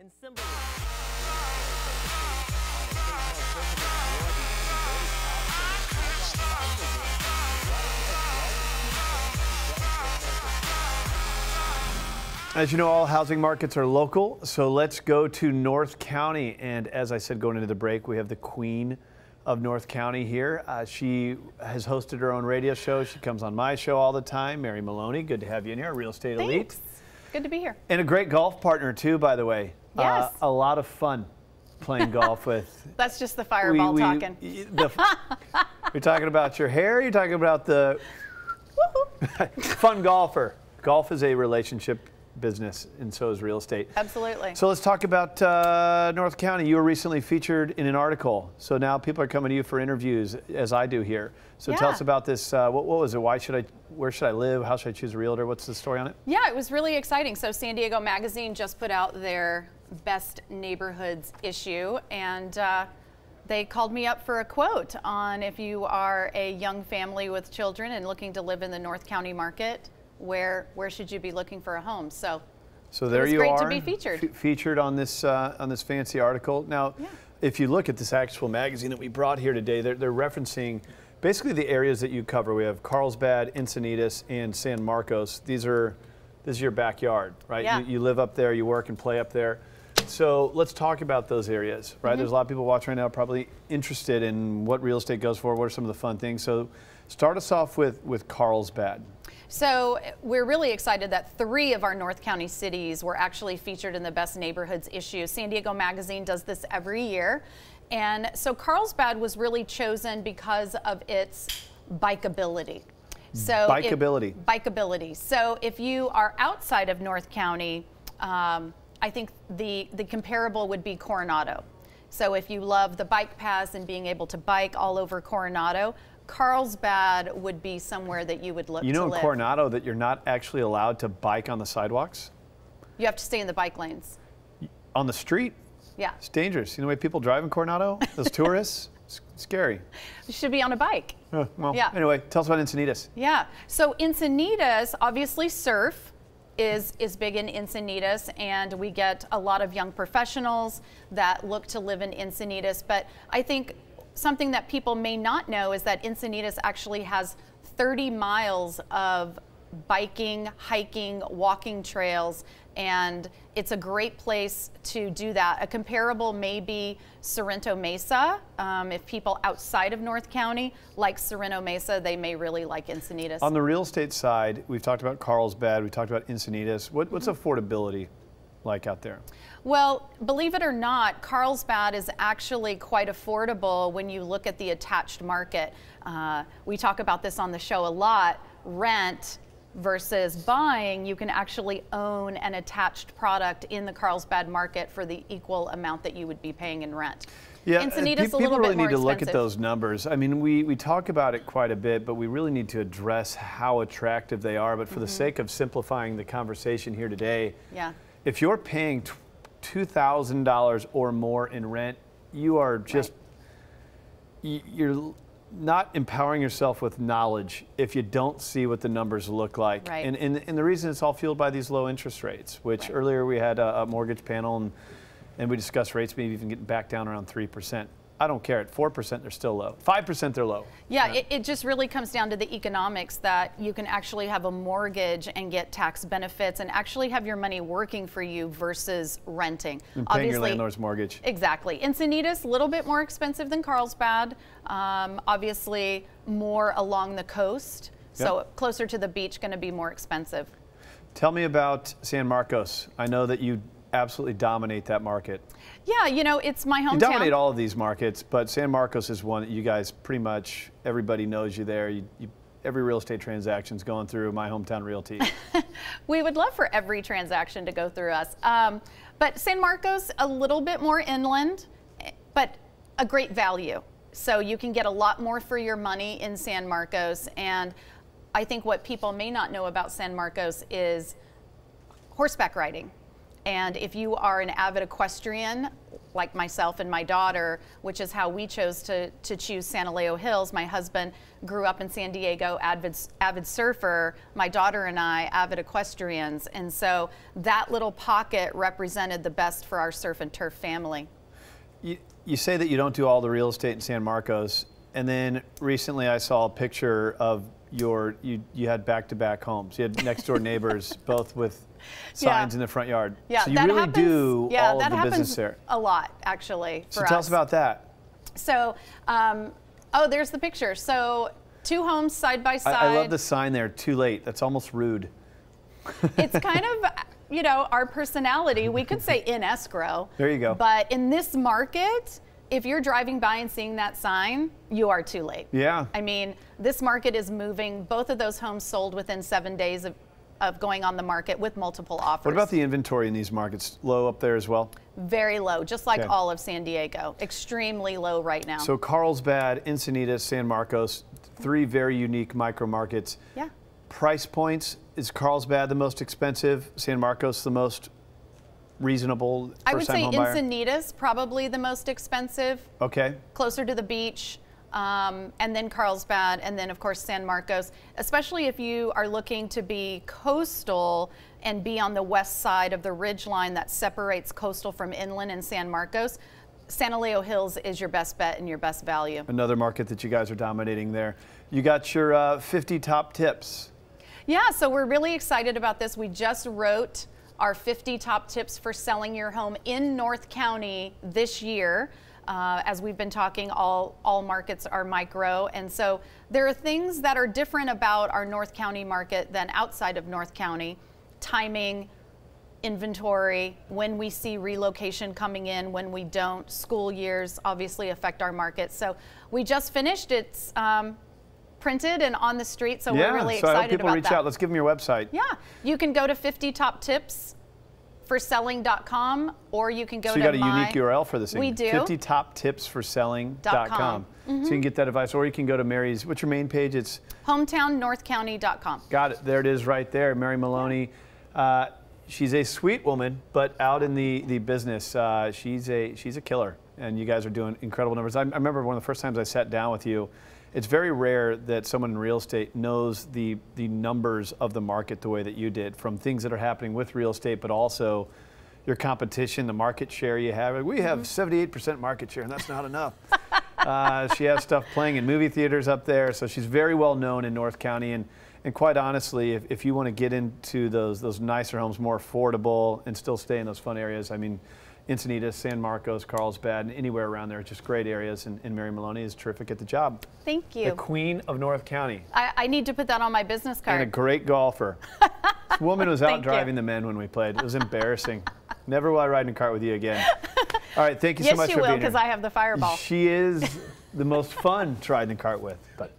in symbol. As you know, all housing markets are local, so let's go to North County. And as I said, going into the break, we have the queen of North County here. She has hosted her own radio show. She comes on my show all the time. Mary Maloney, good to have you in here, Real Estate Elite. Thanks. Good to be here. And a great golf partner too, by the way. Yes. A lot of fun playing golf with. That's just the fireball talking. You're talking about your hair, you're talking about the fun golfer. Golf is a relationship business, and so is real estate. Absolutely. So let's talk about North County. You were recently featured in an article, so now people are coming to you for interviews, as I do here. So tell us about this. What was it? Where should I live? How should I choose a realtor? What's the story on it? Yeah, it was really exciting. So San Diego Magazine just put out their Best Neighborhoods issue, and they called me up for a quote on if you are a young family with children and looking to live in the North County market, where should you be looking for a home? So there you are. It was great to be featured. Featured on this fancy article. Now, if you look at this actual magazine that we brought here today, they're referencing basically the areas that you cover. We have Carlsbad, Encinitas, and San Marcos. This is your backyard, right? Yeah. You live up there, you work and play up there. So let's talk about those areas, right? There's a lot of people watching right now probably interested in what real estate goes for. What are some of the fun things? So start us off with Carlsbad. So we're really excited that 3 of our North County cities were actually featured in the Best Neighborhoods issue. San Diego Magazine does this every year. And so Carlsbad was really chosen because of its bikeability. Bikeability. So if you are outside of North County, I think the comparable would be Coronado. So if you love the bike paths and being able to bike all over Coronado, Carlsbad would be somewhere that you would look to live. You know in Coronado that you're not actually allowed to bike on the sidewalks? You have to stay in the bike lanes. On the street? Yeah. It's dangerous. You know the way people drive in Coronado? Those tourists? It's scary. You should be on a bike. Anyway, tell us about Encinitas. Yeah. So Encinitas, obviously surf is big in Encinitas, and we get a lot of young professionals that look to live in Encinitas. But I think something that people may not know is that Encinitas actually has 30 miles of biking, hiking, walking trails, and it's a great place to do that. A comparable may be Sorrento Mesa. If people outside of North County like Sorrento Mesa, they may really like Encinitas. On the real estate side, we've talked about Carlsbad, we've talked about Encinitas. What's affordability like out there? Well, believe it or not, Carlsbad is actually quite affordable when you look at the attached market. We talk about this on the show a lot. Rent versus buying, you can actually own an attached product in the Carlsbad market for the equal amount that you would be paying in rent. Yeah, Encinitas people a little really bit more need to look expensive. at those numbers. I mean, we talk about it quite a bit, but we really need to address how attractive they are. But for the sake of simplifying the conversation here today, if you're paying $2,000 or more in rent, you are just, you're not empowering yourself with knowledge if you don't see what the numbers look like. And the reason it's all fueled by these low interest rates, which earlier we had a mortgage panel and we discussed rates maybe even getting back down around 3%. I don't care. At 4%, they're still low. 5%, they're low. Yeah, it just really comes down to the economics that you can actually have a mortgage and get tax benefits and actually have your money working for you versus renting. And paying your landlord's mortgage. Exactly. Encinitas, a little bit more expensive than Carlsbad. Obviously, more along the coast. So closer to the beach, going to be more expensive. Tell me about San Marcos. I know that you absolutely dominate that market. Yeah, you know, it's my hometown. You dominate all of these markets, but San Marcos is one that you guys pretty much, everybody knows you there. Every real estate transaction's going through my Hometown Realty. We would love for every transaction to go through us. But San Marcos, a little bit more inland, but a great value. So you can get a lot more for your money in San Marcos. And I think what people may not know about San Marcos is horseback riding. And if you are an avid equestrian like myself and my daughter, which is how we chose to choose Santa Leo Hills. My husband grew up in San Diego, avid surfer. My daughter and I, avid equestrians. And so that little pocket represented the best for our surf and turf family. You say that you don't do all the real estate in San Marcos, and then recently I saw a picture of you had back-to-back homes. You had next-door neighbors, both with signs in the front yard. Yeah, so you really do all of the business there. A lot, actually, for us. So tell us about that. So, oh, there's the picture. So 2 homes side by side. I love the sign there, too late. That's almost rude. It's kind of, you know, our personality. We could say in escrow. There you go. But in this market, if you're driving by and seeing that sign, you are too late. Yeah. I mean, this market is moving. Both of those homes sold within 7 days of going on the market with multiple offers. What about the inventory in these markets? Low up there as well? Very low, just like all of San Diego. Extremely low right now. So Carlsbad, Encinitas, San Marcos, 3 very unique micro markets. Yeah. Price points, is Carlsbad the most expensive? San Marcos the most reasonable? I would say home buyer? Encinitas probably the most expensive. Okay. Closer to the beach. And then Carlsbad, and then of course San Marcos, especially if you are looking to be coastal and be on the west side of the ridge line that separates coastal from inland in San Marcos. Santa Leo Hills is your best bet and your best value. Another market that you guys are dominating there. You got your 50 top tips. Yeah, so we're really excited about this. We just wrote our 50 top tips for selling your home in North County this year. As we've been talking, all markets are micro, and so there are things that are different about our North County market than outside of North County. Timing, inventory, when we see relocation coming in, when we don't. School years obviously affect our market. So we just finished. It's printed and on the street, so we're really excited about that. Yeah, so I hope people reach out. Let's give them your website. Yeah, you can go to 50toptipsforselling.com, or you can go to my... So you got a unique URL for this thing. We do. 50toptipsforselling.com. So you can get that advice, or you can go to Mary's, what's your main page? It's hometownnorthcounty.com. Got it. There it is right there. Mary Maloney. She's a sweet woman, but out in the business, she's a killer. And you guys are doing incredible numbers. I remember one of the first times I sat down with you, it's very rare that someone in real estate knows the numbers of the market the way that you did, from things that are happening with real estate, but also your competition, the market share you have. We have 78% market share, and that's not enough. She has stuff playing in movie theaters up there, so she's very well known in North County. And quite honestly, if you want to get into those nicer homes, more affordable, and still stay in those fun areas, I mean, Encinitas, San Marcos, Carlsbad, and anywhere around there, just great areas, and Mary Maloney is terrific at the job. Thank you. The queen of North County. I need to put that on my business card. And a great golfer. This woman was out driving the men when we played. It was embarrassing. Never will I ride in a cart with you again. All right, thank you so much for being here. Yes, you will, because I have the fireball. She is the most fun to ride in the cart with. But